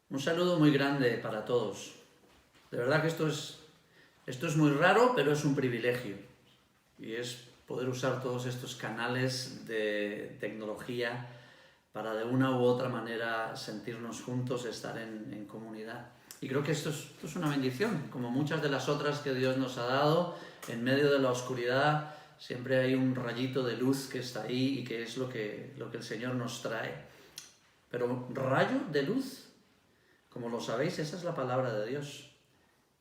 Un saludo muy grande para todos. De verdad que esto es muy raro, pero es un privilegio. Y es poder usar todos estos canales de tecnología para de una u otra manera sentirnos juntos, estar en comunidad. Y creo que esto es una bendición, como muchas de las otras que Dios nos ha dado. En medio de la oscuridad siempre hay un rayito de luz que está ahí y que es lo que el Señor nos trae. Pero rayo de luz, como lo sabéis, esa es la palabra de Dios,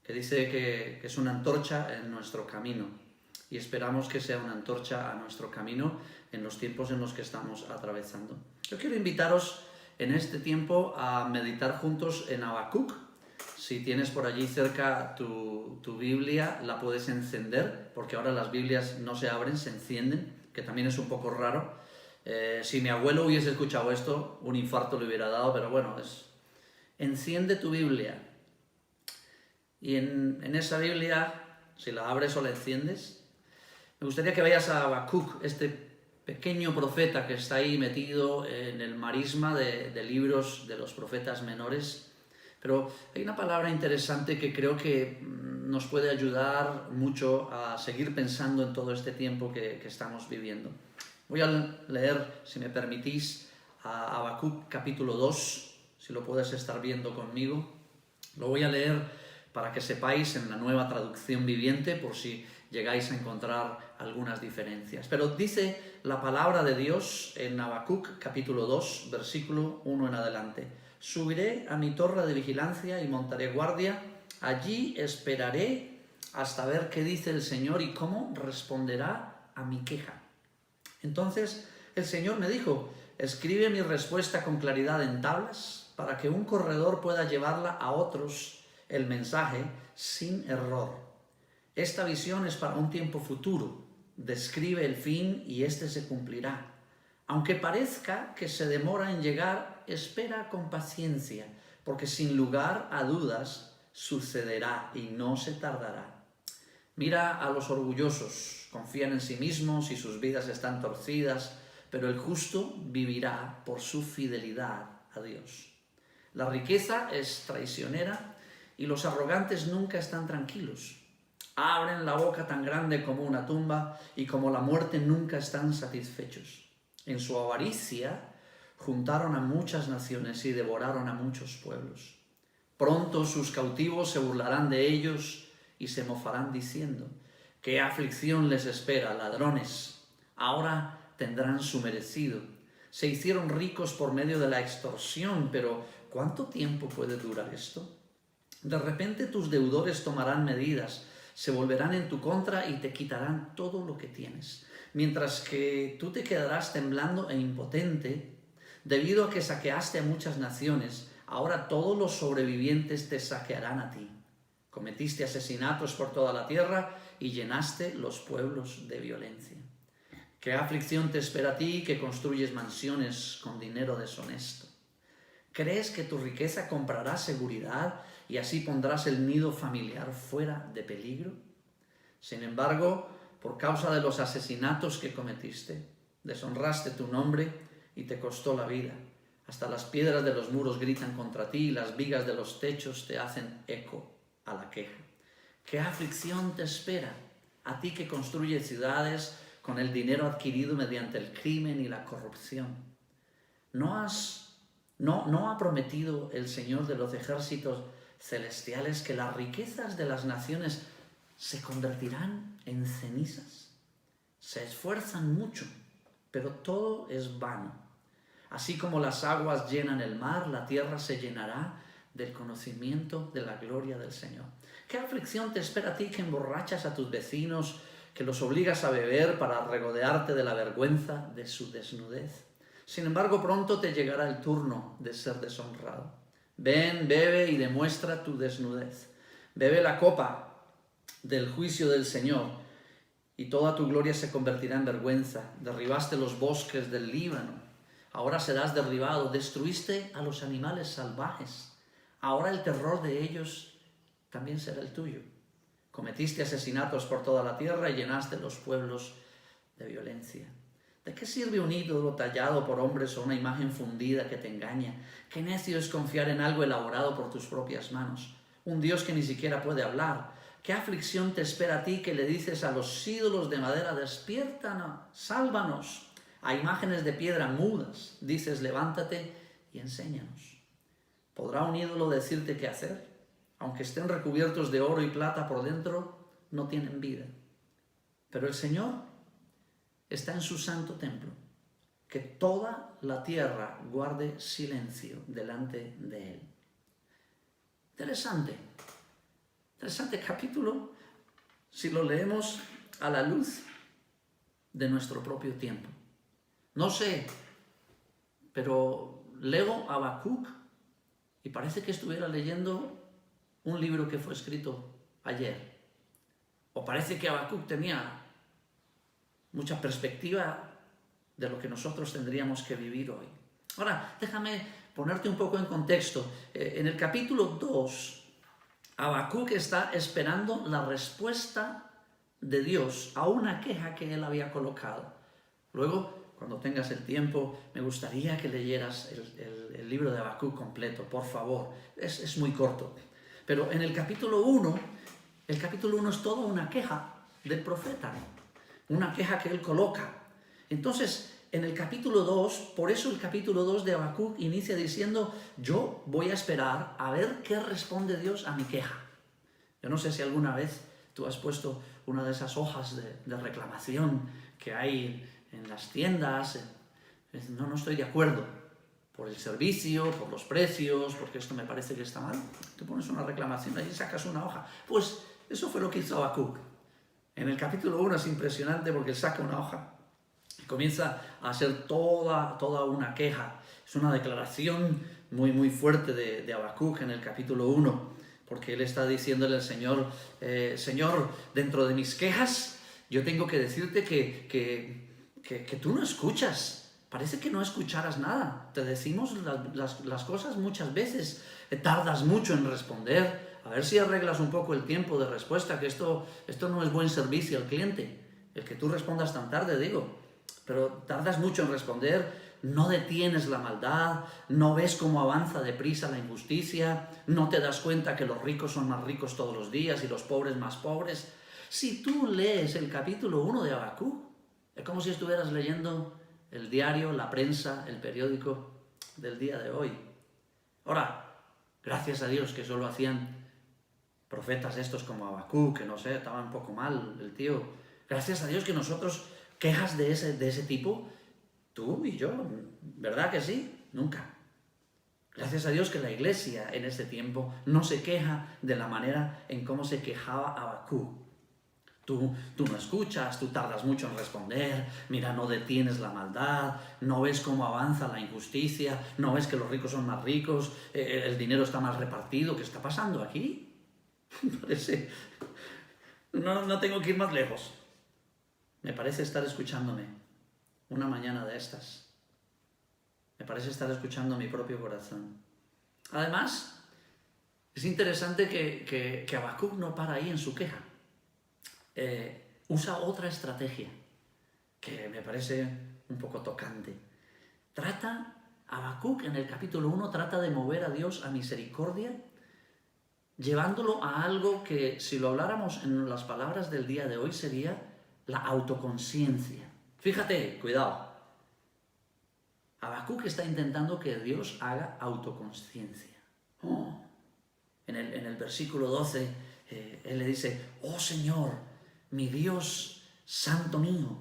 que dice que es una antorcha en nuestro camino. Y esperamos que sea una antorcha a nuestro camino en los tiempos en los que estamos atravesando. Yo quiero invitaros en este tiempo a meditar juntos en Habacuc. Si tienes por allí cerca tu Biblia, la puedes encender, porque ahora las Biblias no se abren, se encienden, que también es un poco raro. Si mi abuelo hubiese escuchado esto, un infarto le hubiera dado, pero bueno, enciende tu Biblia. Y en esa Biblia, si la abres o la enciendes, me gustaría que vayas a Habacuc, este pequeño profeta que está ahí metido en el marisma de libros de los profetas menores. Pero hay una palabra interesante que creo que nos puede ayudar mucho a seguir pensando en todo este tiempo que estamos viviendo. Voy a leer, si me permitís, a Habacuc capítulo 2, si lo puedes estar viendo conmigo. Lo voy a leer para que sepáis en la nueva traducción viviente, por si llegáis a encontrar algunas diferencias. Pero dice la palabra de Dios en Habacuc capítulo 2, versículo 1 en adelante. Subiré a mi torre de vigilancia y montaré guardia. Allí esperaré hasta ver qué dice el Señor y cómo responderá a mi queja. Entonces el Señor me dijo: escribe mi respuesta con claridad en tablas para que un corredor pueda llevarla a otros el mensaje sin error. Esta visión es para un tiempo futuro. Describe el fin y éste se cumplirá. Aunque parezca que se demora en llegar, espera con paciencia, porque sin lugar a dudas sucederá y no se tardará. Mira a los orgullosos, confían en sí mismos y sus vidas están torcidas, pero el justo vivirá por su fidelidad a Dios. La riqueza es traicionera y los arrogantes nunca están tranquilos. Abren la boca tan grande como una tumba y como la muerte nunca están satisfechos. En su avaricia juntaron a muchas naciones y devoraron a muchos pueblos. Pronto sus cautivos se burlarán de ellos y se mofarán diciendo: ¿qué aflicción les espera, ladrones? Ahora tendrán su merecido. Se hicieron ricos por medio de la extorsión, pero ¿cuánto tiempo puede durar esto? De repente tus deudores tomarán medidas, se volverán en tu contra y te quitarán todo lo que tienes, mientras que tú te quedarás temblando e impotente, debido a que saqueaste a muchas naciones. Ahora todos los sobrevivientes te saquearán a ti. Cometiste asesinatos por toda la tierra y llenaste los pueblos de violencia. ¿Qué aflicción te espera a ti que construyes mansiones con dinero deshonesto? ¿Crees que tu riqueza comprará seguridad y así pondrás el nido familiar fuera de peligro? Sin embargo, por causa de los asesinatos que cometiste, deshonraste tu nombre y te costó la vida. Hasta las piedras de los muros gritan contra ti y las vigas de los techos te hacen eco a la queja. ¿Qué aflicción te espera a ti que construyes ciudades con el dinero adquirido mediante el crimen y la corrupción? ¿No ha prometido el Señor de los ejércitos celestiales que las riquezas de las naciones se convertirán en cenizas? Se esfuerzan mucho, pero todo es vano. Así como las aguas llenan el mar, la tierra se llenará del conocimiento de la gloria del Señor. ¿Qué aflicción te espera a ti que emborrachas a tus vecinos, que los obligas a beber para regodearte de la vergüenza de su desnudez? Sin embargo, pronto te llegará el turno de ser deshonrado. Ven, bebe y demuestra tu desnudez. Bebe la copa del juicio del Señor y toda tu gloria se convertirá en vergüenza. Derribaste los bosques del Líbano. Ahora serás derribado. Destruiste a los animales salvajes. Ahora el terror de ellos también será el tuyo. Cometiste asesinatos por toda la tierra y llenaste los pueblos de violencia. ¿De qué sirve un ídolo tallado por hombres o una imagen fundida que te engaña? Qué necio es confiar en algo elaborado por tus propias manos. Un Dios que ni siquiera puede hablar. ¿Qué aflicción te espera a ti que le dices a los ídolos de madera, despiértanos, sálvanos? A imágenes de piedra mudas dices, levántate y enséñanos. ¿Podrá un ídolo decirte qué hacer? Aunque estén recubiertos de oro y plata por dentro, no tienen vida. Pero el Señor está en su santo templo. Que toda la tierra guarde silencio delante de Él. Interesante capítulo si lo leemos a la luz de nuestro propio tiempo. No sé, pero leo Habacuc y parece que estuviera leyendo un libro que fue escrito ayer. O parece que Habacuc tenía mucha perspectiva de lo que nosotros tendríamos que vivir hoy. Ahora, déjame ponerte un poco en contexto. En el capítulo 2, Habacuc está esperando la respuesta de Dios a una queja que él había colocado. Luego, cuando tengas el tiempo, me gustaría que leyeras el libro de Habacuc completo, por favor. Es muy corto. Pero en el capítulo 1 es toda una queja del profeta, una queja que él coloca. Entonces, en el capítulo 2, por eso el capítulo 2 de Habacuc inicia diciendo, yo voy a esperar a ver qué responde Dios a mi queja. Yo no sé si alguna vez tú has puesto una de esas hojas de reclamación que hay en las tiendas. No estoy de acuerdo por el servicio, por los precios, porque esto me parece que está mal. Tú pones una reclamación, allí sacas una hoja. Pues eso fue lo que hizo Habacuc. En el capítulo 1 es impresionante porque él saca una hoja y comienza a hacer toda una queja. Es una declaración muy fuerte de Habacuc en el capítulo 1, porque él está diciéndole al Señor, Señor, dentro de mis quejas, yo tengo que decirte que tú no escuchas. Parece que no escucharas nada. Te decimos las cosas muchas veces. Tardas mucho en responder. A ver si arreglas un poco el tiempo de respuesta, que esto no es buen servicio al cliente. El que tú respondas tan tarde, digo. Pero tardas mucho en responder. No detienes la maldad. No ves cómo avanza deprisa la injusticia. No te das cuenta que los ricos son más ricos todos los días y los pobres más pobres. Si tú lees el capítulo 1 de Habacuc, es como si estuvieras leyendo el diario, la prensa, el periódico del día de hoy. Ahora, gracias a Dios que solo hacían profetas estos como Habacuc, que no sé, estaba un poco mal el tío. Gracias a Dios que nosotros, quejas de ese tipo, tú y yo, ¿verdad que sí? Nunca. Gracias a Dios que la iglesia en ese tiempo no se queja de la manera en cómo se quejaba Habacuc. Tú no escuchas, tú tardas mucho en responder, mira, no detienes la maldad, no ves cómo avanza la injusticia, no ves que los ricos son más ricos, el dinero está más repartido. ¿Qué está pasando aquí? Parece... No tengo que ir más lejos. Me parece estar escuchándome una mañana de estas. Me parece estar escuchando mi propio corazón. Además, es interesante que Habacuc no para ahí en su queja. Usa otra estrategia que me parece un poco tocante. Habacuc en el capítulo 1 trata de mover a Dios a misericordia, llevándolo a algo que, si lo habláramos en las palabras del día de hoy, sería la autoconciencia. Fíjate, cuidado. Habacuc está intentando que Dios haga autoconciencia. En el versículo 12, él le dice, oh Señor, mi Dios, santo mío,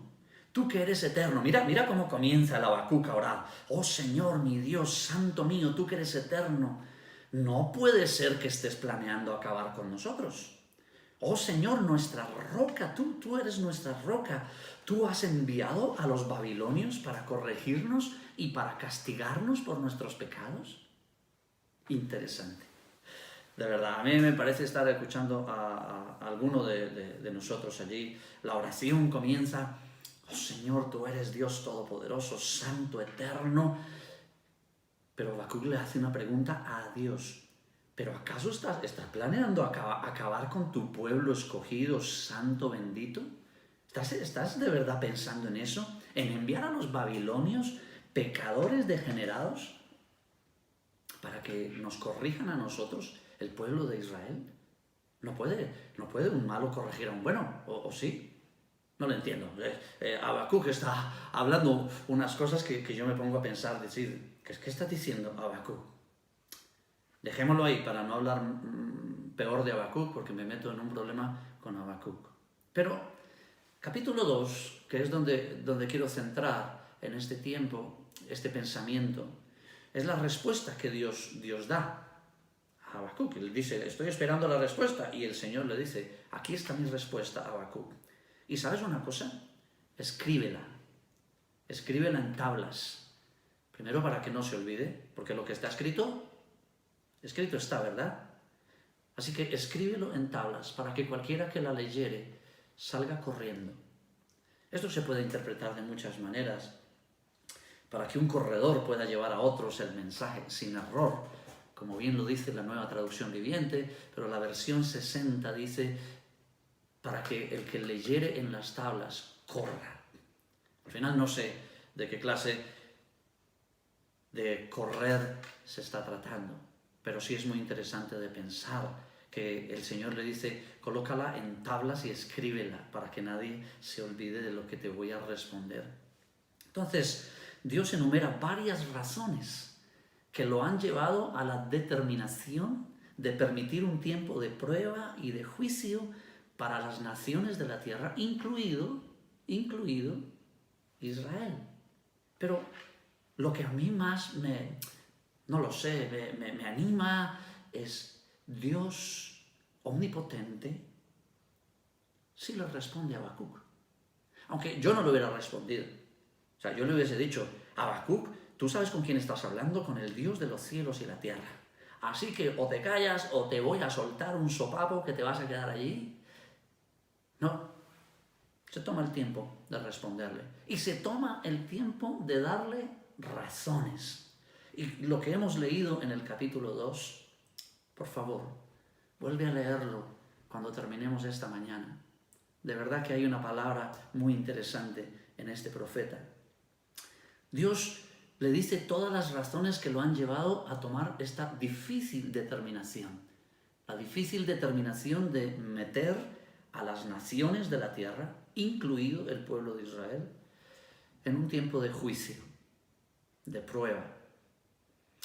tú que eres eterno. Mira cómo comienza el Habacuc a orar. Oh Señor, mi Dios, santo mío, tú que eres eterno. No puede ser que estés planeando acabar con nosotros. Oh Señor, nuestra roca, tú eres nuestra roca. Tú has enviado a los babilonios para corregirnos y para castigarnos por nuestros pecados. Interesante. De verdad, a mí me parece estar escuchando a alguno de nosotros allí. La oración comienza, oh Señor, tú eres Dios todopoderoso, santo, eterno. Pero Habacuc le hace una pregunta a Dios. ¿Pero acaso estás planeando acabar con tu pueblo escogido, santo, bendito? ¿Estás de verdad pensando en eso? en enviar a los babilonios, pecadores degenerados, para que nos corrijan a nosotros, el pueblo de Israel. No puede un malo corregir a un bueno, ¿o sí? No lo entiendo. Habacuc está hablando unas cosas que yo me pongo a pensar, decir, ¿qué está diciendo Habacuc? Dejémoslo ahí para no hablar peor de Habacuc, porque me meto en un problema con Habacuc. Pero capítulo 2, que es donde quiero centrar en este tiempo, este pensamiento, es la respuesta que Dios da a Habacuc. Él dice, estoy esperando la respuesta, y el Señor le dice, aquí está mi respuesta, Habacuc. ¿Y sabes una cosa? Escríbela en tablas. Primero para que no se olvide, porque lo que está escrito está, ¿verdad? Así que escríbelo en tablas para que cualquiera que la leyere salga corriendo. Esto se puede interpretar de muchas maneras. Para que un corredor pueda llevar a otros el mensaje sin error, como bien lo dice la Nueva Traducción Viviente, pero la versión 60 dice para que el que leyere en las tablas corra. Al final no sé de qué clase de correr se está tratando, pero sí es muy interesante de pensar que el Señor le dice, colócala en tablas y escríbela para que nadie se olvide de lo que te voy a responder. Entonces, Dios enumera varias razones que lo han llevado a la determinación de permitir un tiempo de prueba y de juicio para las naciones de la tierra, incluido Israel. Pero lo que a mí más me anima es Dios omnipotente sí le responde a Habacuc. Aunque yo no lo hubiera respondido. O sea, yo le hubiese dicho, Habacuc, tú sabes con quién estás hablando, con el Dios de los cielos y la tierra. Así que o te callas o te voy a soltar un sopapo que te vas a quedar allí. No, se toma el tiempo de responderle. Y se toma el tiempo de darle razones. Y lo que hemos leído en el capítulo 2, por favor, vuelve a leerlo cuando terminemos esta mañana. De verdad que hay una palabra muy interesante en este profeta. Dios le dice todas las razones que lo han llevado a tomar esta difícil determinación. La difícil determinación de meter a las naciones de la tierra, incluido el pueblo de Israel, en un tiempo de juicio, de prueba.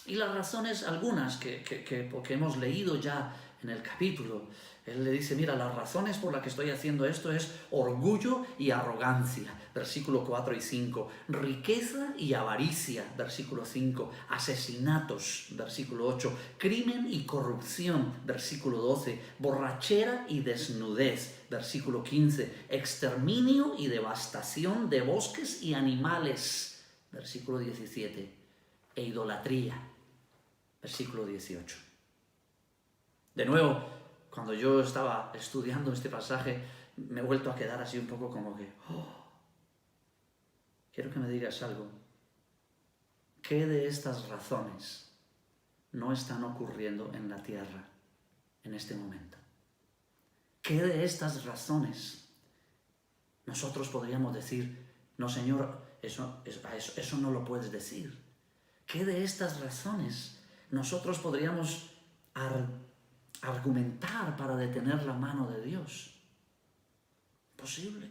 Y las razones, algunas que hemos leído ya en el capítulo, él le dice, mira, las razones por las que estoy haciendo esto es orgullo y arrogancia, versículo 4 y 5, riqueza y avaricia, versículo 5, asesinatos, versículo 8, crimen y corrupción, versículo 12, borrachera y desnudez, versículo 15, exterminio y devastación de bosques y animales, versículo 17, e idolatría, versículo 18. De nuevo, cuando yo estaba estudiando este pasaje, me he vuelto a quedar así un poco como que, quiero que me digas algo. ¿Qué de estas razones no están ocurriendo en la tierra en este momento? ¿Qué de estas razones nosotros podríamos decir, no, Señor, eso no lo puedes decir? ¿Qué de estas razones nosotros podríamos argumentar para detener la mano de Dios? Imposible.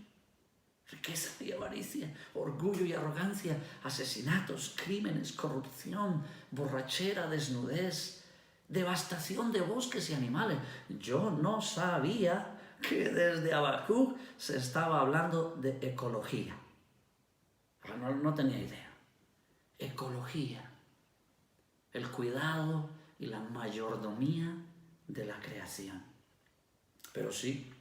Riqueza y avaricia, orgullo y arrogancia, asesinatos, crímenes, corrupción, borrachera, desnudez, devastación de bosques y animales. Yo no sabía que desde Habacuc se estaba hablando de ecología. No tenía idea. Ecología. El cuidado y la mayordomía de la creación. Pero sí,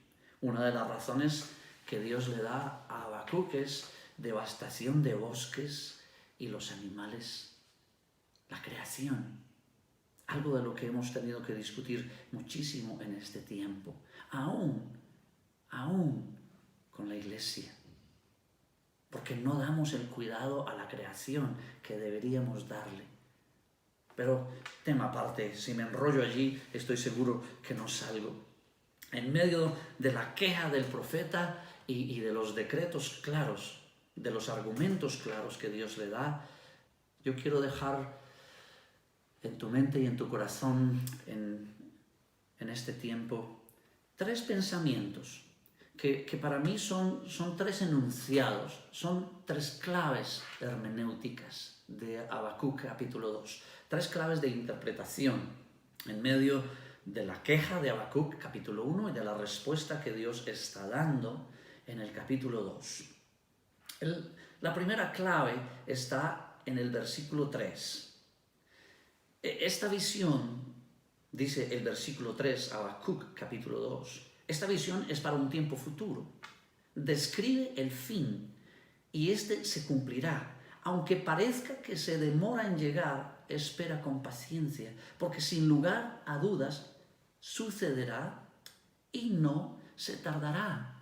una de las razones que Dios le da a Habacuc es devastación de bosques y los animales, la creación. Algo de lo que hemos tenido que discutir muchísimo en este tiempo, aún con la iglesia. Porque no damos el cuidado a la creación que deberíamos darle. Pero, tema aparte, si me enrollo allí, estoy seguro que no salgo. En medio de la queja del profeta y de los decretos claros, de los argumentos claros que Dios le da, yo quiero dejar en tu mente y en tu corazón en este tiempo 3 pensamientos que para mí son 3 enunciados, son 3 claves hermenéuticas de Habacuc capítulo 2, 3 claves de interpretación en medio de la queja de Habacuc capítulo 1 y de la respuesta que Dios está dando en el capítulo 2. La primera clave está en el versículo 3. Esta visión, dice el versículo 3, Habacuc capítulo 2, esta visión es para un tiempo futuro. Describe el fin y este se cumplirá. Aunque parezca que se demora en llegar, espera con paciencia, porque sin lugar a dudas sucederá y no se tardará.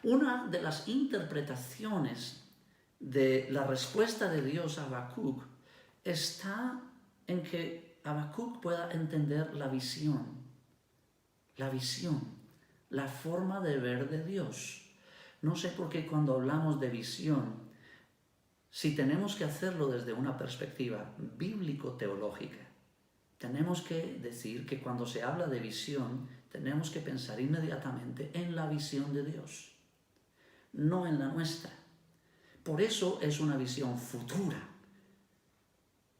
Una de las interpretaciones de la respuesta de Dios a Habacuc está en que Habacuc pueda entender la visión, la forma de ver de Dios. No sé por qué cuando hablamos de visión, si tenemos que hacerlo desde una perspectiva bíblico-teológica, tenemos que decir que cuando se habla de visión, tenemos que pensar inmediatamente en la visión de Dios, no en la nuestra. Por eso es una visión futura,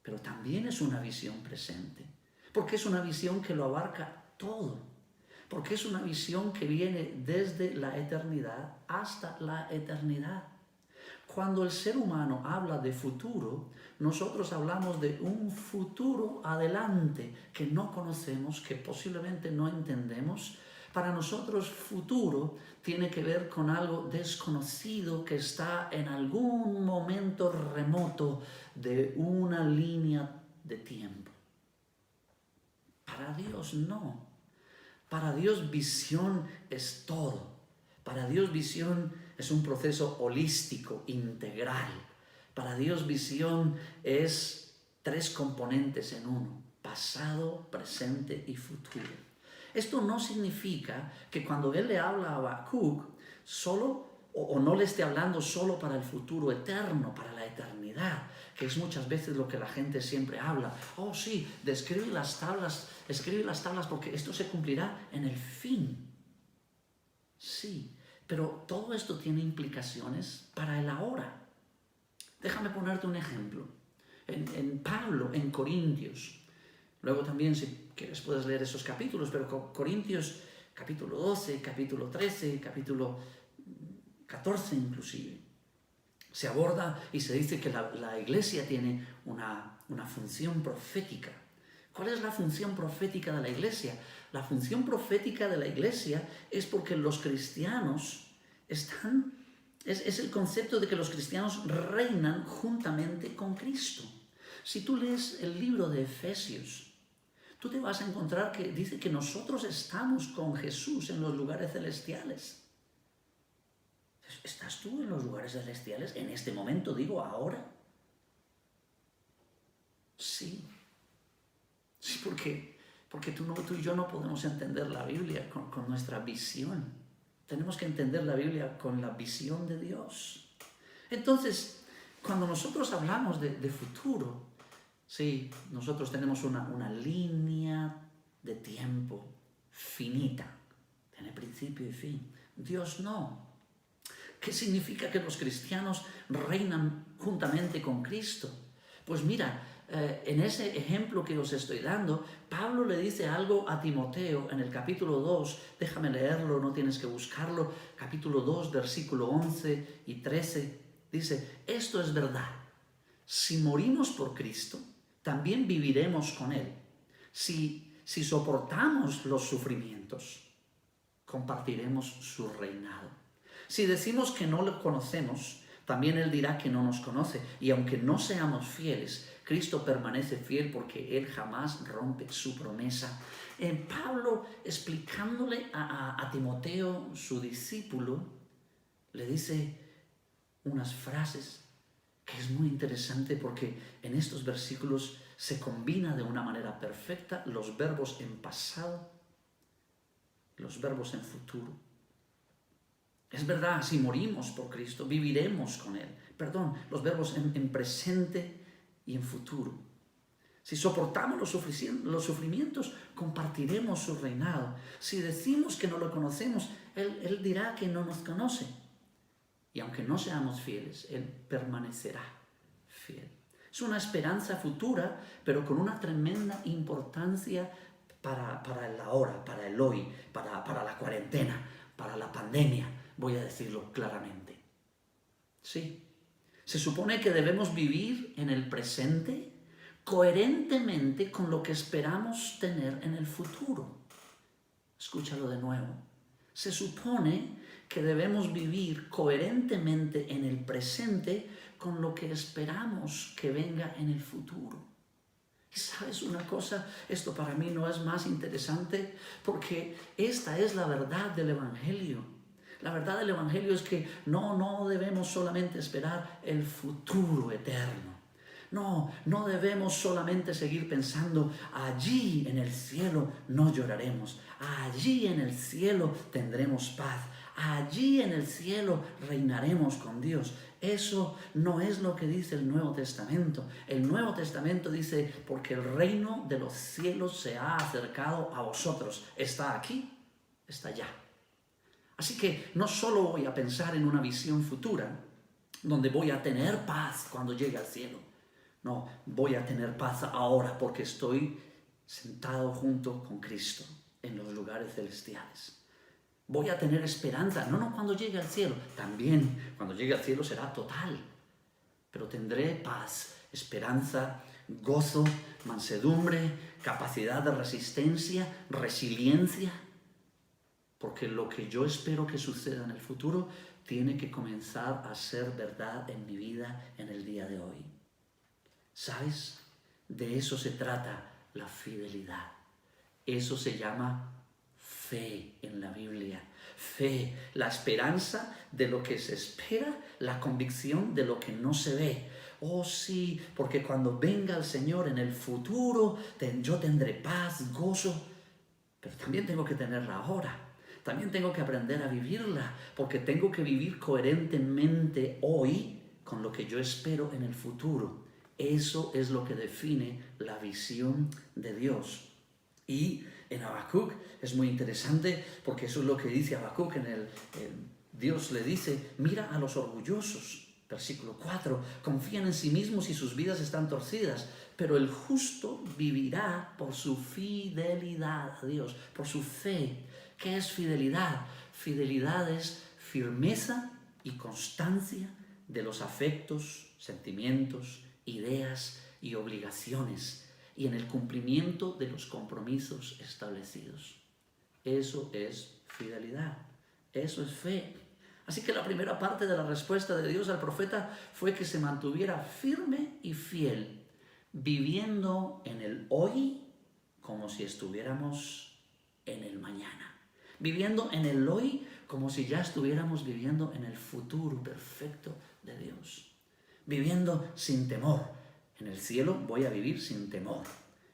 pero también es una visión presente, porque es una visión que lo abarca todo, porque es una visión que viene desde la eternidad hasta la eternidad. Cuando el ser humano habla de futuro, nosotros hablamos de un futuro adelante que no conocemos, que posiblemente no entendemos. Para nosotros futuro tiene que ver con algo desconocido que está en algún momento remoto de una línea de tiempo. Para Dios no. Para Dios visión es todo. Para Dios visión es un proceso holístico, integral. Para Dios visión es 3 componentes en uno: pasado, presente y futuro. Esto no significa que cuando Él le habla a Habacuc solo o no le esté hablando solo para el futuro eterno, para la eternidad, que es muchas veces lo que la gente siempre habla. Oh sí, escribe las tablas porque esto se cumplirá en el fin. Sí, pero todo esto tiene implicaciones para el ahora. Déjame ponerte un ejemplo. En Pablo, en Corintios, luego también si quieres puedes leer esos capítulos, pero Corintios capítulo 12, capítulo 13, capítulo 14 inclusive, se aborda y se dice que la iglesia tiene una función profética. ¿Cuál es la función profética de la iglesia? La función profética de la iglesia es porque los cristianos están... Es el concepto de que los cristianos reinan juntamente con Cristo. Si tú lees el libro de Efesios, tú te vas a encontrar que dice que nosotros estamos con Jesús en los lugares celestiales. ¿Estás tú en los lugares celestiales en este momento, digo, ahora? Sí. Sí, porque tú y yo no podemos entender la Biblia con nuestra visión. Tenemos que entender la Biblia con la visión de Dios. Entonces, cuando nosotros hablamos de futuro, sí, nosotros tenemos una línea de tiempo finita. Tiene principio y fin. Dios no. ¿Qué significa que los cristianos reinan juntamente con Cristo? Pues mira, en ese ejemplo que os estoy dando, Pablo le dice algo a Timoteo en el capítulo 2, déjame leerlo, no tienes que buscarlo, capítulo 2, versículo 11 y 13, dice, esto es verdad, si morimos por Cristo, también viviremos con Él. Si soportamos los sufrimientos, compartiremos su reinado. Si decimos que no lo conocemos, también Él dirá que no nos conoce. Y aunque no seamos fieles, Cristo permanece fiel porque Él jamás rompe su promesa. Pablo, explicándole a Timoteo, su discípulo, le dice unas frases que es muy interesante porque en estos versículos se combina de una manera perfecta los verbos en pasado, los verbos en futuro. Es verdad, si morimos por Cristo, viviremos con Él. Perdón, los verbos en presente y en futuro. Si soportamos los sufrimientos, compartiremos su reinado. Si decimos que no lo conocemos, Él dirá que no nos conoce. Y aunque no seamos fieles, Él permanecerá fiel. Es una esperanza futura, pero con una tremenda importancia para el ahora, para el hoy, para la cuarentena, para la pandemia, voy a decirlo claramente. Sí, se supone que debemos vivir en el presente coherentemente con lo que esperamos tener en el futuro. Escúchalo de nuevo. Se supone que debemos vivir coherentemente en el presente con lo que esperamos que venga en el futuro. Y sabes una cosa, esto para mí no es más interesante porque esta es la verdad del Evangelio. La verdad del Evangelio es que no debemos solamente esperar el futuro eterno. No debemos solamente seguir pensando, allí en el cielo no lloraremos, allí en el cielo tendremos paz, allí en el cielo reinaremos con Dios. Eso no es lo que dice el Nuevo Testamento. El Nuevo Testamento dice, porque el reino de los cielos se ha acercado a vosotros. Está aquí, está allá. Así que no solo voy a pensar en una visión futura, donde voy a tener paz cuando llegue al cielo. No, voy a tener paz ahora porque estoy sentado junto con Cristo en los lugares celestiales. Voy a tener esperanza, no cuando llegue al cielo, también cuando llegue al cielo será total, pero tendré paz, esperanza, gozo, mansedumbre, capacidad de resistencia, resiliencia, porque lo que yo espero que suceda en el futuro tiene que comenzar a ser verdad en mi vida en el día de hoy. ¿Sabes? De eso se trata la fidelidad. Eso se llama fe en la Biblia. Fe, la esperanza de lo que se espera, la convicción de lo que no se ve. Oh sí, porque cuando venga el Señor en el futuro, yo tendré paz, gozo, pero también tengo que tenerla ahora. También tengo que aprender a vivirla, porque tengo que vivir coherentemente hoy con lo que yo espero en el futuro. Eso es lo que define la visión de Dios. Y en Habacuc es muy interesante porque eso es lo que dice Habacuc. Dios le dice, mira a los orgullosos. Versículo 4, confían en sí mismos y sus vidas están torcidas, pero el justo vivirá por su fidelidad a Dios, por su fe. ¿Qué es fidelidad? Fidelidad es firmeza y constancia de los afectos, sentimientos, ideas y obligaciones y en el cumplimiento de los compromisos establecidos. Eso es fidelidad, eso es fe. Así que la primera parte de la respuesta de Dios al profeta fue que se mantuviera firme y fiel, viviendo en el hoy como si estuviéramos en el mañana, viviendo en el hoy como si ya estuviéramos viviendo en el futuro perfecto de Dios. Viviendo sin temor. En el cielo voy a vivir sin temor.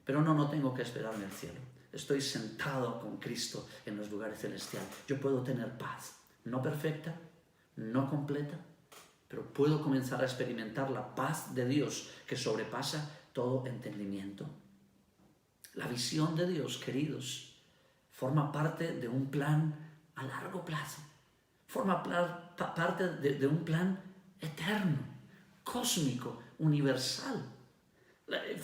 Pero no tengo que esperarme al cielo. Estoy sentado con Cristo en los lugares celestiales. Yo puedo tener paz. No perfecta, no completa, pero puedo comenzar a experimentar la paz de Dios que sobrepasa todo entendimiento. La visión de Dios, queridos, forma parte de un plan a largo plazo. Forma parte de un plan eterno, cósmico, universal.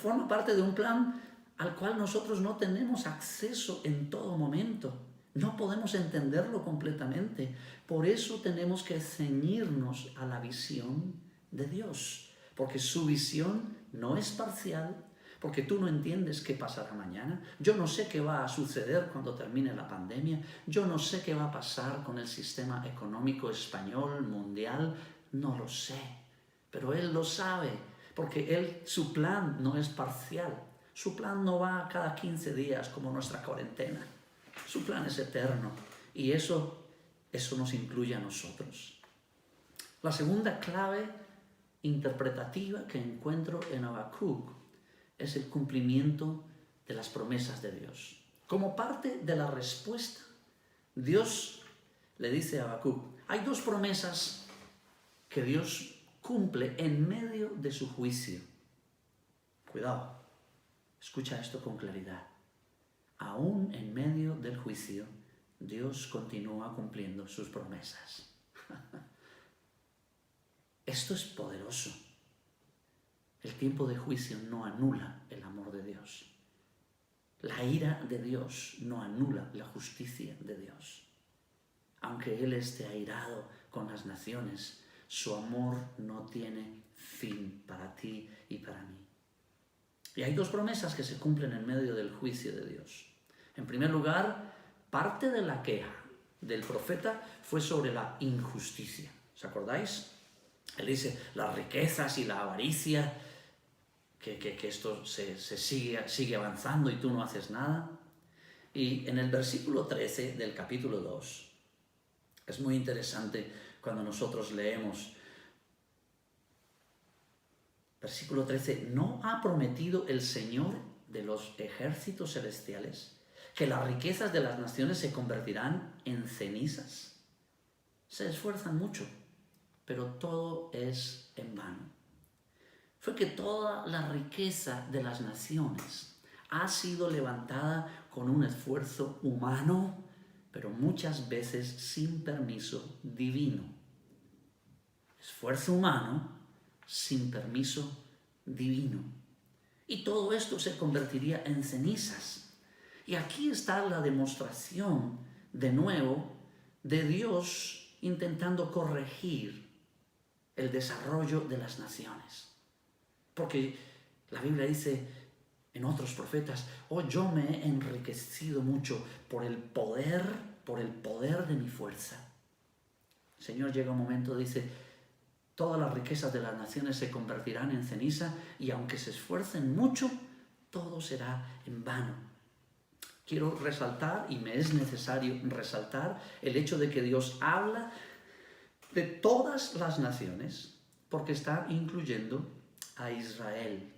Forma parte de un plan al cual nosotros no tenemos acceso en todo momento. No podemos entenderlo completamente. Por eso tenemos que ceñirnos a la visión de Dios. Porque su visión no es parcial, porque tú no entiendes qué pasará mañana. Yo no sé qué va a suceder cuando termine la pandemia. Yo no sé qué va a pasar con el sistema económico español, mundial. No lo sé. Pero Él lo sabe, porque su plan no es parcial. Su plan no va cada 15 días como nuestra cuarentena. Su plan es eterno y eso nos incluye a nosotros. La segunda clave interpretativa que encuentro en Habacuc es el cumplimiento de las promesas de Dios. Como parte de la respuesta, Dios le dice a Habacuc, Hay dos promesas que Dios cumple en medio de su juicio. Cuidado, escucha esto con claridad. Aún en medio del juicio, Dios continúa cumpliendo sus promesas. Esto es poderoso. El tiempo de juicio no anula el amor de Dios. La ira de Dios no anula la justicia de Dios. Aunque Él esté airado con las naciones, su amor no tiene fin para ti y para mí. Y hay dos promesas que se cumplen en medio del juicio de Dios. En primer lugar, parte de la queja del profeta fue sobre la injusticia. ¿Os acordáis? Él dice, las riquezas y la avaricia, que esto se sigue avanzando y tú no haces nada. Y en el versículo 13 del capítulo 2, es muy interesante cuando nosotros leemos, versículo 13, ¿no ha prometido el Señor de los ejércitos celestiales que las riquezas de las naciones se convertirán en cenizas? Se esfuerzan mucho, pero todo es en vano. Fue que toda la riqueza de las naciones ha sido levantada con un esfuerzo humano, pero muchas veces sin permiso divino. Esfuerzo humano sin permiso divino. Y todo esto se convertiría en cenizas. Y aquí está la demostración, de nuevo, de Dios intentando corregir el desarrollo de las naciones. Porque la Biblia dice en otros profetas, yo me he enriquecido mucho por el poder de mi fuerza. El Señor llega un momento, dice, todas las riquezas de las naciones se convertirán en ceniza y aunque se esfuercen mucho, todo será en vano. Quiero resaltar, y me es necesario resaltar, el hecho de que Dios habla de todas las naciones porque está incluyendo a Israel.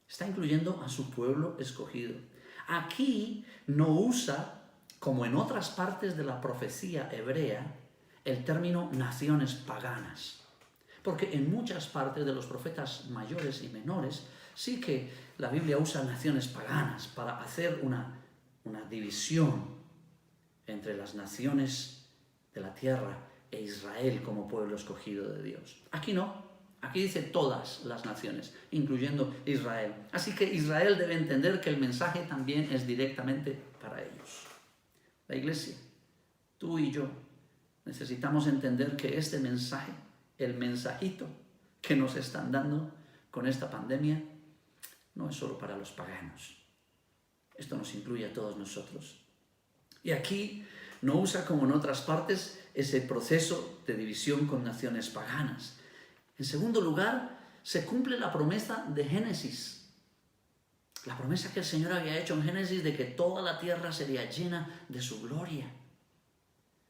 Está incluyendo a su pueblo escogido. Aquí no usa, como en otras partes de la profecía hebrea, el término naciones paganas. Porque en muchas partes de los profetas mayores y menores sí que la Biblia usa naciones paganas para hacer una división entre las naciones de la tierra e Israel como pueblo escogido de Dios. Aquí no. Aquí dice todas las naciones, incluyendo Israel. Así que Israel debe entender que el mensaje también es directamente para ellos. La iglesia, tú y yo, necesitamos entender que este mensaje, el mensajito que nos están dando con esta pandemia, no es solo para los paganos. Esto nos incluye a todos nosotros. Y aquí no usa, como en otras partes, ese proceso de división con naciones paganas. En segundo lugar, se cumple la promesa de Génesis. La promesa que el Señor había hecho en Génesis de que toda la tierra sería llena de su gloria.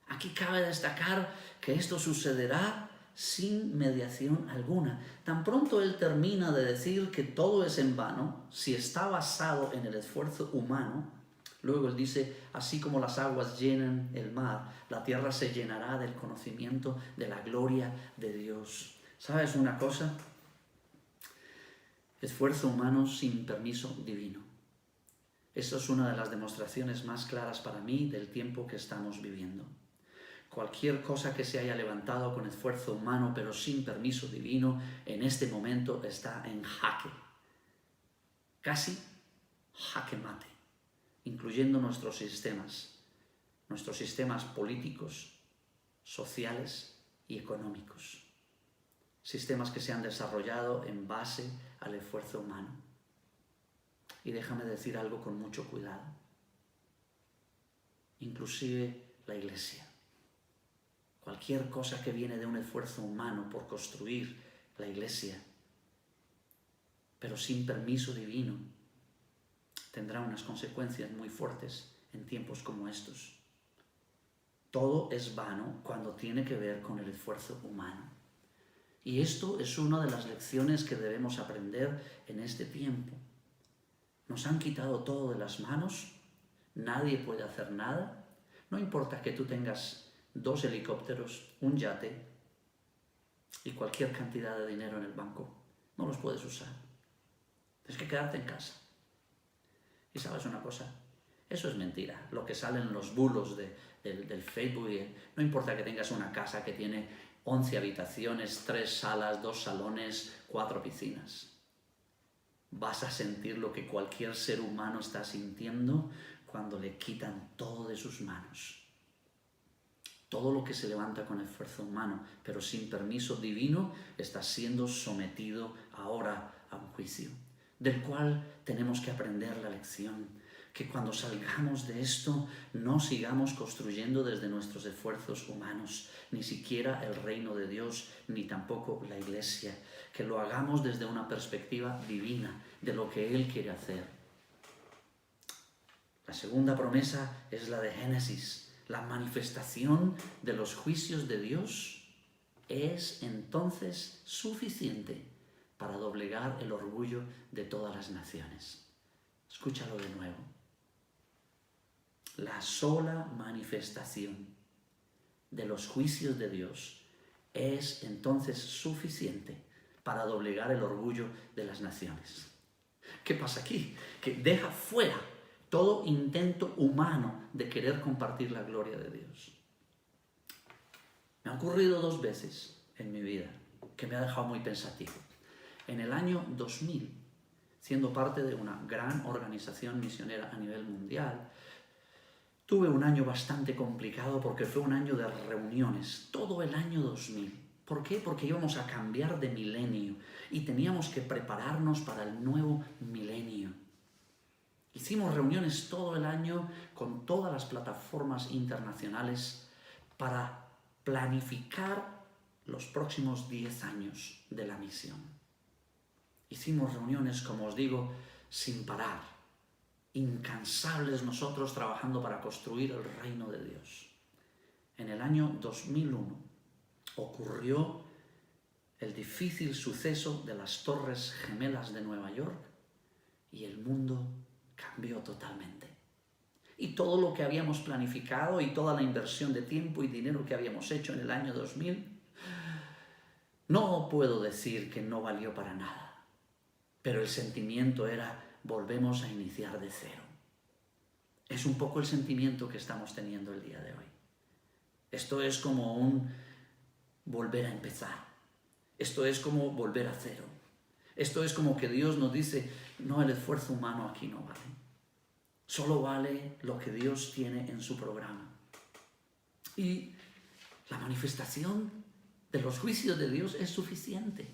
Aquí cabe destacar que esto sucederá sin mediación alguna. Tan pronto Él termina de decir que todo es en vano, si está basado en el esfuerzo humano, luego Él dice, así como las aguas llenan el mar, la tierra se llenará del conocimiento de la gloria de Dios. ¿Sabes una cosa? Esfuerzo humano sin permiso divino. Esto es una de las demostraciones más claras para mí del tiempo que estamos viviendo. Cualquier cosa que se haya levantado con esfuerzo humano pero sin permiso divino, en este momento está en jaque. Casi jaque mate, incluyendo nuestros sistemas políticos, sociales y económicos. Sistemas que se han desarrollado en base al esfuerzo humano. Y déjame decir algo con mucho cuidado. Inclusive la iglesia. Cualquier cosa que viene de un esfuerzo humano por construir la iglesia, pero sin permiso divino, tendrá unas consecuencias muy fuertes en tiempos como estos. Todo es vano cuando tiene que ver con el esfuerzo humano. Y esto es una de las lecciones que debemos aprender en este tiempo. Nos han quitado todo de las manos, nadie puede hacer nada. No importa que tú tengas 2 helicópteros, un yate y cualquier cantidad de dinero en el banco. No los puedes usar. Tienes que quedarte en casa. Y sabes una cosa, eso es mentira. Lo que salen los bulos del Facebook, no importa que tengas una casa que tiene 11 habitaciones, 3 salas, 2 salones, 4 piscinas. Vas a sentir lo que cualquier ser humano está sintiendo cuando le quitan todo de sus manos. Todo lo que se levanta con esfuerzo humano, pero sin permiso divino, está siendo sometido ahora a un juicio, del cual tenemos que aprender la lección, que cuando salgamos de esto no sigamos construyendo desde nuestros esfuerzos humanos, ni siquiera el reino de Dios, ni tampoco la Iglesia, que lo hagamos desde una perspectiva divina de lo que Él quiere hacer. La segunda promesa es la de Génesis. La manifestación de los juicios de Dios es entonces suficiente para doblegar el orgullo de todas las naciones. Escúchalo de nuevo. La sola manifestación de los juicios de Dios es entonces suficiente para doblegar el orgullo de las naciones. ¿Qué pasa aquí? Que deja fuera todo intento humano de querer compartir la gloria de Dios. Me ha ocurrido 2 veces en mi vida que me ha dejado muy pensativo. En el año 2000, siendo parte de una gran organización misionera a nivel mundial, tuve un año bastante complicado porque fue un año de reuniones, todo el año 2000. ¿Por qué? Porque íbamos a cambiar de milenio y teníamos que prepararnos para el nuevo milenio. Hicimos reuniones todo el año con todas las plataformas internacionales para planificar los próximos 10 años de la misión. Hicimos reuniones, como os digo, sin parar, incansables nosotros trabajando para construir el reino de Dios. En el año 2001 ocurrió el difícil suceso de las Torres Gemelas de Nueva York y el mundo cambió totalmente. Y todo lo que habíamos planificado y toda la inversión de tiempo y dinero que habíamos hecho en el año 2000, no puedo decir que no valió para nada. Pero el sentimiento era, volvemos a iniciar de cero. Es un poco el sentimiento que estamos teniendo el día de hoy. Esto es como un volver a empezar. Esto es como volver a cero. Esto es como que Dios nos dice, no, el esfuerzo humano aquí no vale. Solo vale lo que Dios tiene en su programa. Y la manifestación de los juicios de Dios es suficiente.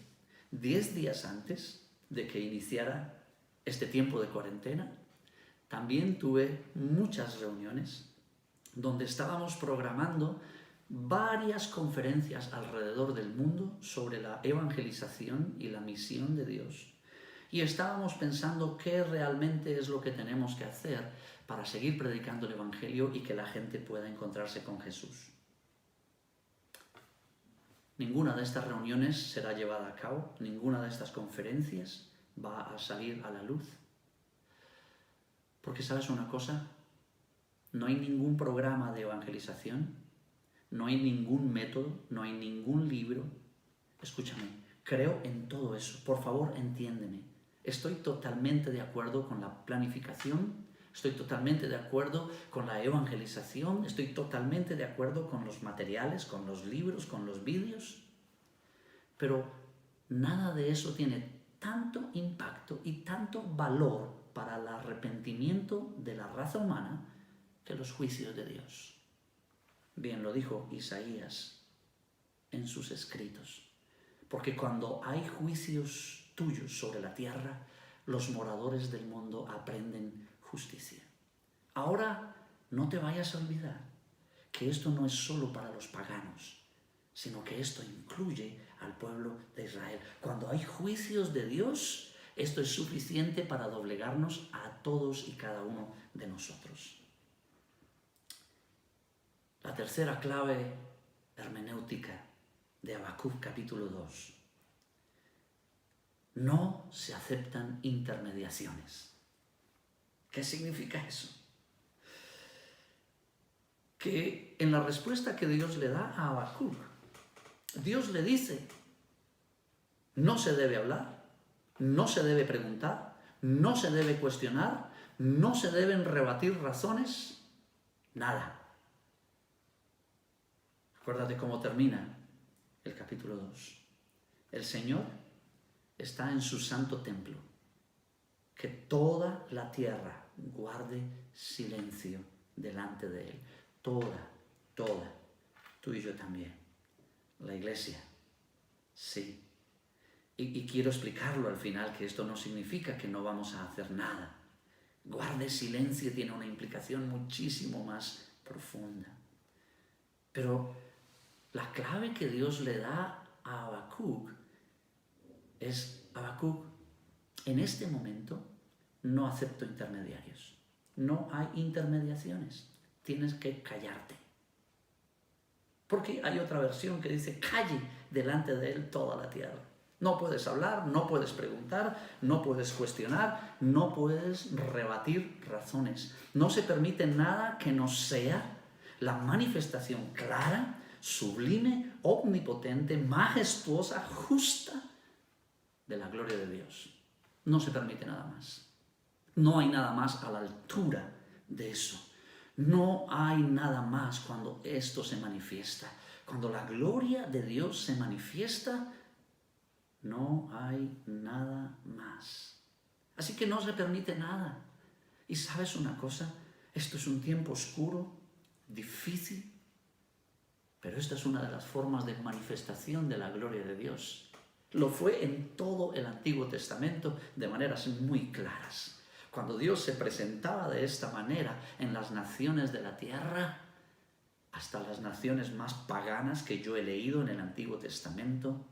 10 días antes de que iniciara este tiempo de cuarentena, también tuve muchas reuniones donde estábamos programando varias conferencias alrededor del mundo sobre la evangelización y la misión de Dios. Y estábamos pensando qué realmente es lo que tenemos que hacer para seguir predicando el Evangelio y que la gente pueda encontrarse con Jesús. Ninguna de estas reuniones será llevada a cabo, ninguna de estas conferencias va a salir a la luz. Porque ¿sabes una cosa? No hay ningún programa de evangelización, no hay ningún método, no hay ningún libro. Escúchame, creo en todo eso. Por favor, entiéndeme. Estoy totalmente de acuerdo con la planificación, estoy totalmente de acuerdo con la evangelización, estoy totalmente de acuerdo con los materiales, con los libros, con los vídeos. Pero nada de eso tiene tanto impacto y tanto valor para el arrepentimiento de la raza humana que los juicios de Dios. Bien lo dijo Isaías en sus escritos. Porque cuando hay juicios tuyos sobre la tierra, los moradores del mundo aprenden justicia. Ahora, no te vayas a olvidar que esto no es solo para los paganos, sino que esto incluye al pueblo de Israel. Cuando hay juicios de Dios, esto es suficiente para doblegarnos a todos y cada uno de nosotros. La tercera clave hermenéutica de Habacuc capítulo 2. No se aceptan intermediaciones. ¿Qué significa eso? que en la respuesta que Dios le da a Habacuc, Dios le dice, no se debe hablar, no se debe preguntar, no se debe cuestionar, no se deben rebatir razones, nada. Acuérdate cómo termina el capítulo 2. El Señor está en su santo templo. Que toda la tierra guarde silencio delante de Él. Toda. Tú y yo también. La iglesia. Sí. Y quiero explicarlo al final, que esto no significa que no vamos a hacer nada. Guarde silencio tiene una implicación muchísimo más profunda. Pero la clave que Dios le da a Habacuc es, Habacuc, en este momento no acepto intermediarios. No hay intermediaciones. Tienes que callarte. Porque hay otra versión que dice, calle delante de Él toda la tierra. No puedes hablar, no puedes preguntar, no puedes cuestionar, no puedes rebatir razones. No se permite nada que no sea la manifestación clara, sublime, omnipotente, majestuosa, justa de la gloria de Dios. No se permite nada más. No hay nada más a la altura de eso. No hay nada más cuando esto se manifiesta. Cuando la gloria de Dios se manifiesta, no hay nada más. Así que no se permite nada. Y ¿sabes una cosa? Esto es un tiempo oscuro, difícil, pero esta es una de las formas de manifestación de la gloria de Dios. Lo fue en todo el Antiguo Testamento de maneras muy claras. Cuando Dios se presentaba de esta manera en las naciones de la tierra, hasta las naciones más paganas que yo he leído en el Antiguo Testamento,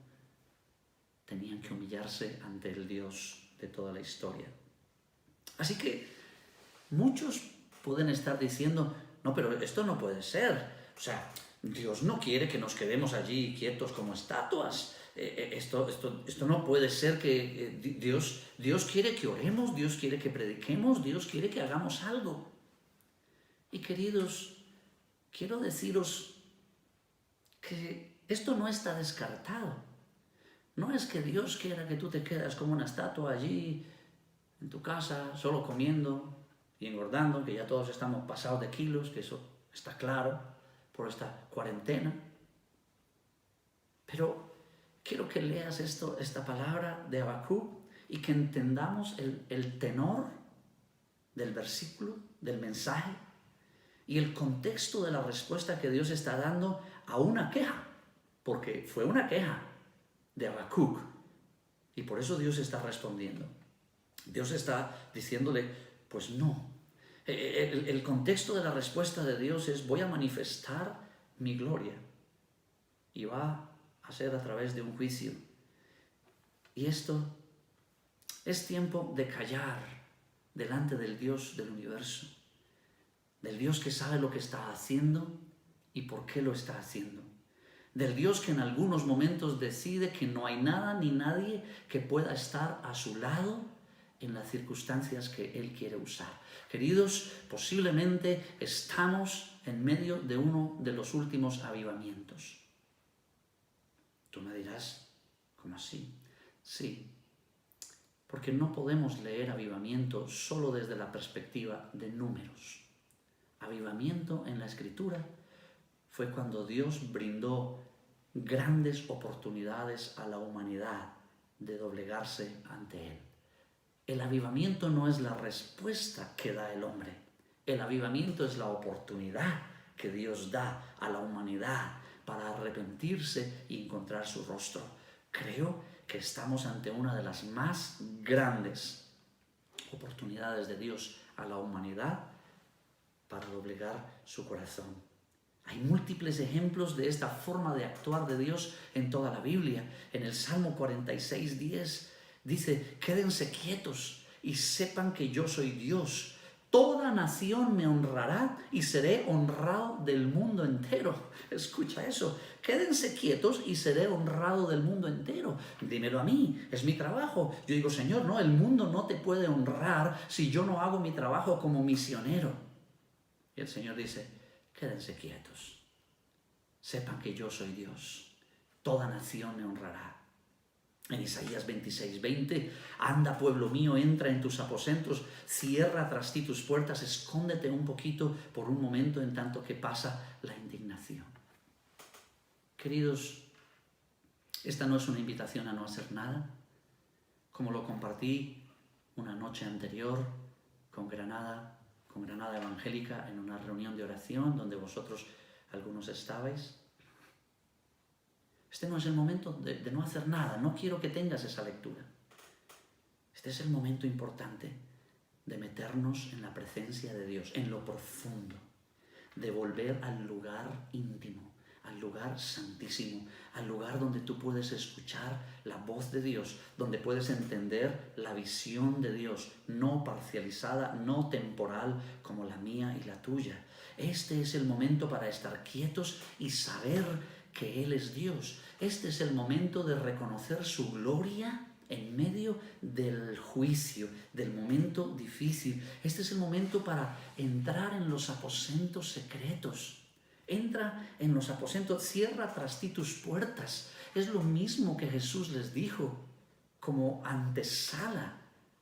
tenían que humillarse ante el Dios de toda la historia. Así que muchos pueden estar diciendo, no, pero esto no puede ser. O sea, Dios no quiere que nos quedemos allí quietos como estatuas. Esto no puede ser que Dios quiere que oremos, Dios quiere que prediquemos, Dios quiere que hagamos algo. Y queridos, quiero deciros que esto no está descartado. No es que Dios quiera que tú te quedes como una estatua allí en tu casa, solo comiendo y engordando, que ya todos estamos pasados de kilos, que eso está claro por esta cuarentena. Pero quiero que leas esta palabra de Habacuc y que entendamos el tenor del versículo, del mensaje y el contexto de la respuesta que Dios está dando a una queja, porque fue una queja de Habacuc y por eso Dios está respondiendo. Dios está diciéndole, pues no. El contexto de la respuesta de Dios es, voy a manifestar mi gloria y va a ser a través de un juicio. Y esto es tiempo de callar delante del Dios del universo, del Dios que sabe lo que está haciendo y por qué lo está haciendo, del Dios que en algunos momentos decide que no hay nada ni nadie que pueda estar a su lado en las circunstancias que Él quiere usar. Queridos, posiblemente estamos en medio de uno de los últimos avivamientos. Tú me dirás, ¿cómo así? Sí, porque no podemos leer avivamiento solo desde la perspectiva de números. Avivamiento en la Escritura fue cuando Dios brindó grandes oportunidades a la humanidad de doblegarse ante Él. El avivamiento no es la respuesta que da el hombre. El avivamiento es la oportunidad que Dios da a la humanidad para arrepentirse y encontrar su rostro. Creo que estamos ante una de las más grandes oportunidades de Dios a la humanidad para doblegar su corazón. Hay múltiples ejemplos de esta forma de actuar de Dios en toda la Biblia. En el Salmo 46:10 dice, quédense quietos y sepan que yo soy Dios. Toda nación me honrará y seré honrado del mundo entero. Escucha eso. Quédense quietos y seré honrado del mundo entero. Dímelo a mí, es mi trabajo. Yo digo, Señor, no, el mundo no te puede honrar si yo no hago mi trabajo como misionero. Y el Señor dice, quédense quietos. Sepan que yo soy Dios. Toda nación me honrará. En Isaías 26:20, anda pueblo mío, entra en tus aposentos, cierra tras ti tus puertas, escóndete un poquito por un momento en tanto que pasa la indignación. Queridos, esta no es una invitación a no hacer nada, como lo compartí una noche anterior con Granada Evangélica en una reunión de oración donde vosotros algunos estabais. Este no es el momento de no hacer nada. No quiero que tengas esa lectura. Este es el momento importante de meternos en la presencia de Dios, en lo profundo, de volver al lugar íntimo, al lugar santísimo, al lugar donde tú puedes escuchar la voz de Dios, donde puedes entender la visión de Dios, no parcializada, no temporal como la mía y la tuya. Este es el momento para estar quietos y saber que Él es Dios. Este es el momento de reconocer su gloria en medio del juicio, del momento difícil. Este es el momento para entrar en los aposentos secretos. Entra en los aposentos, cierra tras ti tus puertas. Es lo mismo que Jesús les dijo como antesala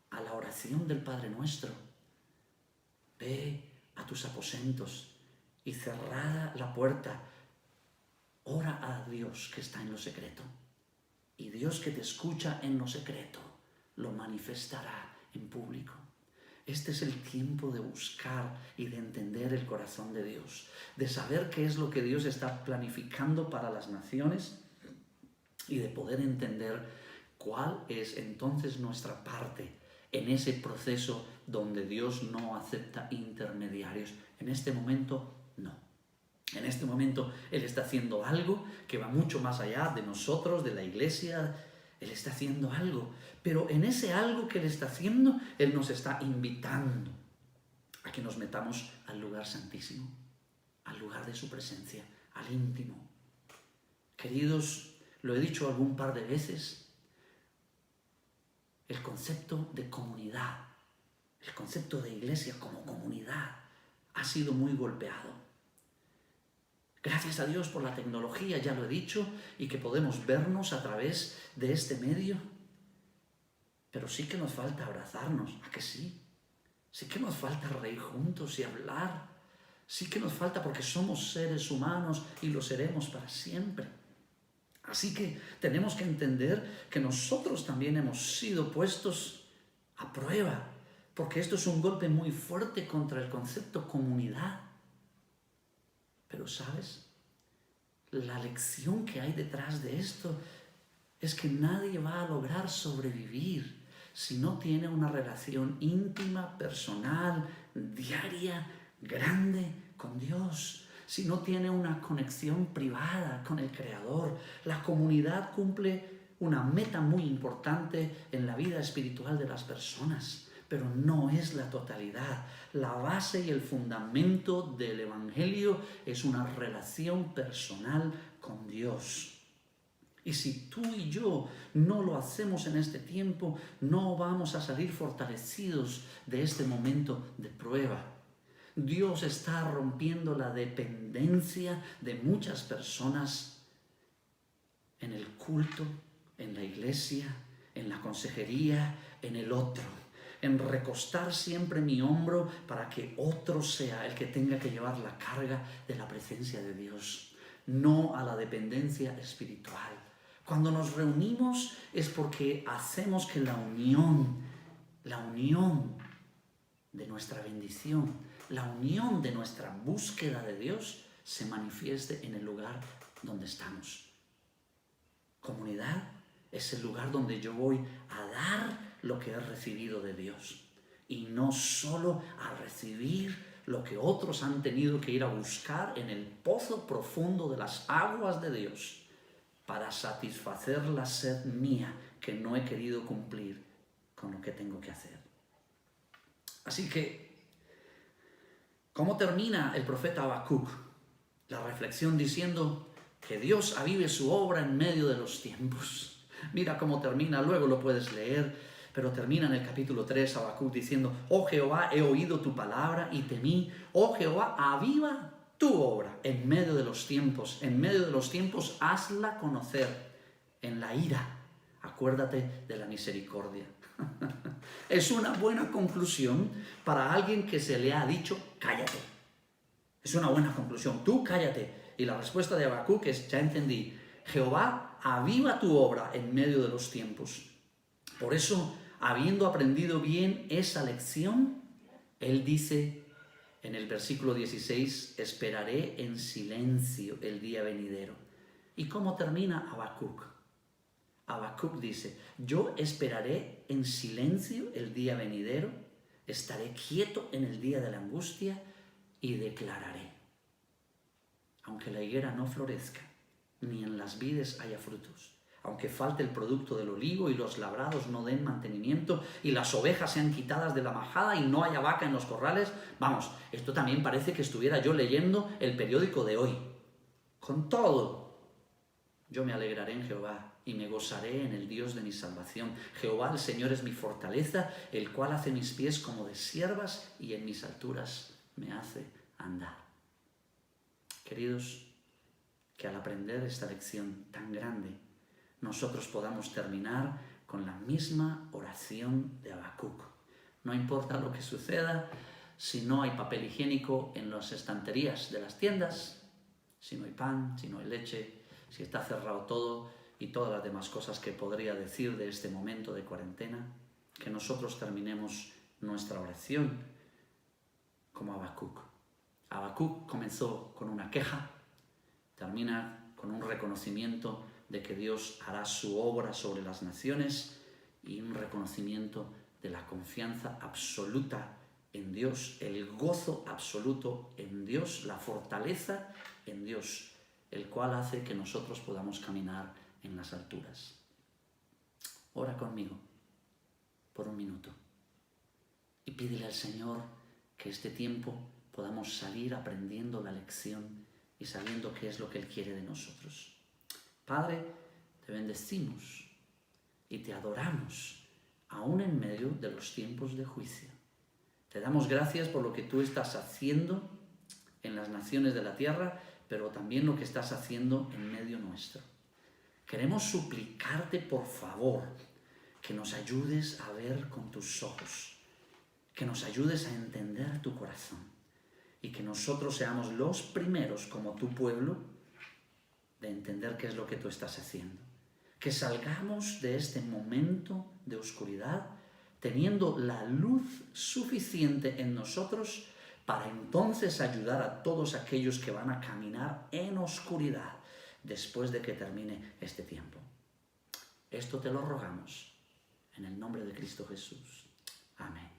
a la oración del Padre Nuestro. Ve a tus aposentos y cerrada la puerta, ora a Dios que está en lo secreto. Y Dios que te escucha en lo secreto lo manifestará en público. Este es el tiempo de buscar y de entender el corazón de Dios, de saber qué es lo que Dios está planificando para las naciones y de poder entender cuál es entonces nuestra parte en ese proceso donde Dios no acepta intermediarios. En este momento, no. En este momento Él está haciendo algo que va mucho más allá de nosotros, de la iglesia. Él está haciendo algo, pero en ese algo que Él está haciendo, Él nos está invitando a que nos metamos al lugar santísimo, al lugar de su presencia, al íntimo. Queridos, lo he dicho algún par de veces, el concepto de comunidad, el concepto de iglesia como comunidad ha sido muy golpeado. Gracias a Dios por la tecnología, ya lo he dicho, y que podemos vernos a través de este medio. Pero sí que nos falta abrazarnos, ¿a que sí? Sí que nos falta reír juntos y hablar. Sí que nos falta porque somos seres humanos y lo seremos para siempre. Así que tenemos que entender que nosotros también hemos sido puestos a prueba, porque esto es un golpe muy fuerte contra el concepto comunidad. Pero, ¿sabes? La lección que hay detrás de esto es que nadie va a lograr sobrevivir si no tiene una relación íntima, personal, diaria, grande con Dios. Si no tiene una conexión privada con el Creador. La comunidad cumple una meta muy importante en la vida espiritual de las personas, pero no es la totalidad. La base y el fundamento del Evangelio es una relación personal con Dios. Y si tú y yo no lo hacemos en este tiempo, no vamos a salir fortalecidos de este momento de prueba. Dios está rompiendo la dependencia de muchas personas en el culto, en la iglesia, en la consejería, en el otro. En recostar siempre mi hombro para que otro sea el que tenga que llevar la carga de la presencia de Dios, no a la dependencia espiritual. Cuando nos reunimos es porque hacemos que la unión de nuestra bendición, la unión de nuestra búsqueda de Dios se manifieste en el lugar donde estamos. Comunidad es el lugar donde yo voy a dar lo que he recibido de Dios y no solo a recibir lo que otros han tenido que ir a buscar en el pozo profundo de las aguas de Dios para satisfacer la sed mía que no he querido cumplir con lo que tengo que hacer. Así que, ¿cómo termina el profeta Habacuc? La reflexión diciendo que Dios avive su obra en medio de los tiempos. Mira cómo termina, luego lo puedes leer, pero termina en el capítulo 3, Habacuc diciendo: Oh Jehová, he oído tu palabra y temí. Oh Jehová, aviva tu obra en medio de los tiempos. En medio de los tiempos, hazla conocer. En la ira, acuérdate de la misericordia. Es una buena conclusión para alguien que se le ha dicho, cállate. Es una buena conclusión, tú cállate. Y la respuesta de Habacuc es, ya entendí, Jehová, aviva tu obra en medio de los tiempos. Por eso, habiendo aprendido bien esa lección, él dice en el versículo 16, esperaré en silencio el día venidero. ¿Y cómo termina Habacuc? Habacuc dice, yo esperaré en silencio el día venidero, estaré quieto en el día de la angustia y declararé. Aunque la higuera no florezca, ni en las vides haya frutos, aunque falte el producto del olivo y los labrados no den mantenimiento y las ovejas sean quitadas de la majada y no haya vaca en los corrales, vamos, esto también parece que estuviera yo leyendo el periódico de hoy. Con todo, yo me alegraré en Jehová y me gozaré en el Dios de mi salvación. Jehová el Señor es mi fortaleza, el cual hace mis pies como de siervas y en mis alturas me hace andar. Queridos, que al aprender esta lección tan grande, nosotros podamos terminar con la misma oración de Habacuc. No importa lo que suceda, si no hay papel higiénico en las estanterías de las tiendas, si no hay pan, si no hay leche, si está cerrado todo y todas las demás cosas que podría decir de este momento de cuarentena, que nosotros terminemos nuestra oración como Habacuc. Habacuc comenzó con una queja, termina con un reconocimiento de que Dios hará su obra sobre las naciones y un reconocimiento de la confianza absoluta en Dios, el gozo absoluto en Dios, la fortaleza en Dios, el cual hace que nosotros podamos caminar en las alturas. Ora conmigo por un minuto y pídele al Señor que este tiempo podamos salir aprendiendo la lección y sabiendo qué es lo que Él quiere de nosotros. Padre, te bendecimos y te adoramos, aún en medio de los tiempos de juicio. Te damos gracias por lo que tú estás haciendo en las naciones de la tierra, pero también lo que estás haciendo en medio nuestro. Queremos suplicarte, por favor, que nos ayudes a ver con tus ojos, que nos ayudes a entender tu corazón y que nosotros seamos los primeros, como tu pueblo, de entender qué es lo que tú estás haciendo. Que salgamos de este momento de oscuridad teniendo la luz suficiente en nosotros para entonces ayudar a todos aquellos que van a caminar en oscuridad después de que termine este tiempo. Esto te lo rogamos en el nombre de Cristo Jesús. Amén.